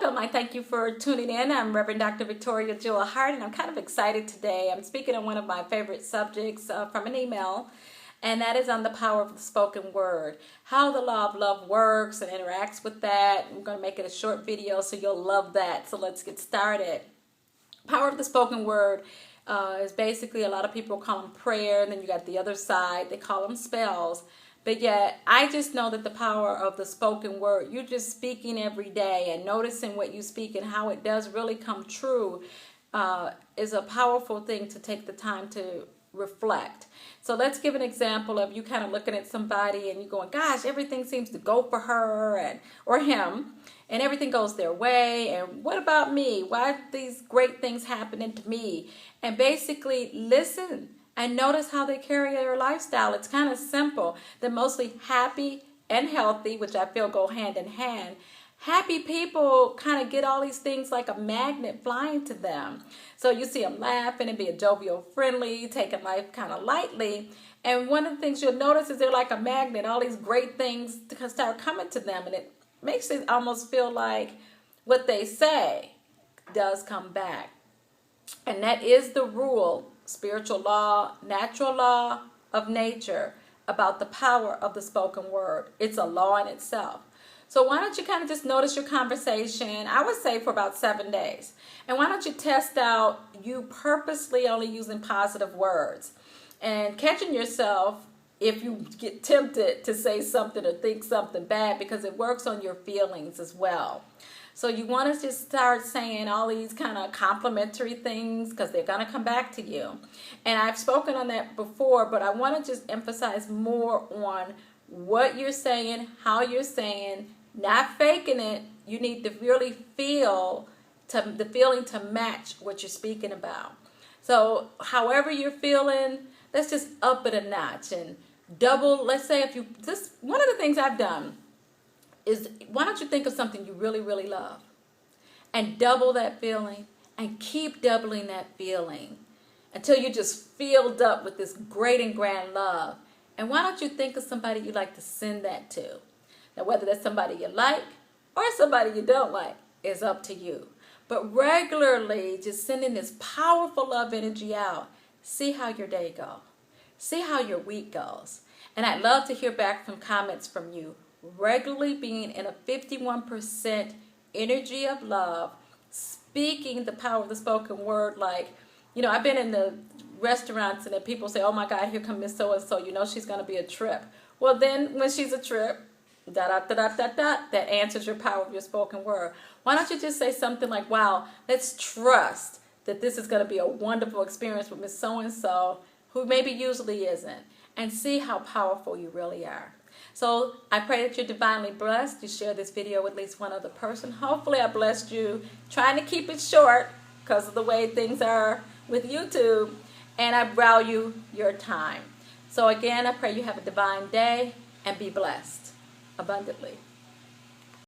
welcome. I thank you for tuning in. I'm Reverend Dr. Victoria Jewel Hart, and I'm kind of excited today. I'm speaking on one of my favorite subjects from an email, and that is on the power of the spoken word, how the law of love works and interacts with that. I'm going to make it a short video, so you'll love that. So let's get started. Power of the spoken word is basically, a lot of people call them prayer, and then you got the other side, they call them spells. But yet, I just know that the power of the spoken word, you're just speaking every day and noticing what you speak and how it does really come true, is a powerful thing to take the time to reflect. So let's give an example of you kind of looking at somebody and you're going, gosh, everything seems to go for her or him, and everything goes their way. And what about me? Why are these great things happening to me? And basically listen and notice how they carry their lifestyle. It's kind of simple. They're mostly happy and healthy, which I feel go hand in hand. Happy people kind of get all these things like a magnet flying to them. So you see them laughing and being jovial, friendly, taking life kind of lightly. And one of the things you'll notice is they're like a magnet. All these great things start coming to them, and it makes it almost feel like what they say does come back. And that is the rule, spiritual law, natural law of nature, about the power of the spoken word. It's a law in itself. So why don't you kind of just notice your conversation, I would say for about 7 days. And why don't you test out you purposely only using positive words and catching yourself if you get tempted to say something or think something bad, because it works on your feelings as well. So you want to just start saying all these kind of complimentary things, because they're going to come back to you. And I've spoken on that before, but I want to just emphasize more on what you're saying, how you're saying, not faking it. You need to really feel the feeling to match what you're speaking about. So however you're feeling, let's just up it a notch and double. Let's say if you, this, one of the things I've done is, why don't you think of something you really, really love and double that feeling and keep doubling that feeling until you just filled up with this great and grand love. And why don't you think of somebody you'd like to send that to? Now, whether that's somebody you like or somebody you don't like is up to you. But regularly just sending this powerful love energy out. See how your day goes. See how your week goes. And I'd love to hear back from comments from you. Regularly being in a 51% energy of love, speaking the power of the spoken word. Like, you know, I've been in the restaurants and then people say, oh my God, here comes Miss So-and-so, you know she's going to be a trip. Well, then when she's a trip, that answers your power of your spoken word. Why don't you just say something like, wow, let's trust that this is going to be a wonderful experience with Miss So-and-so, who maybe usually isn't, and see how powerful you really are. So I pray that you're divinely blessed. You share this video with at least one other person. Hopefully I blessed you. Trying to keep it short because of the way things are with YouTube. And I value your time. So again, I pray you have a divine day and be blessed abundantly.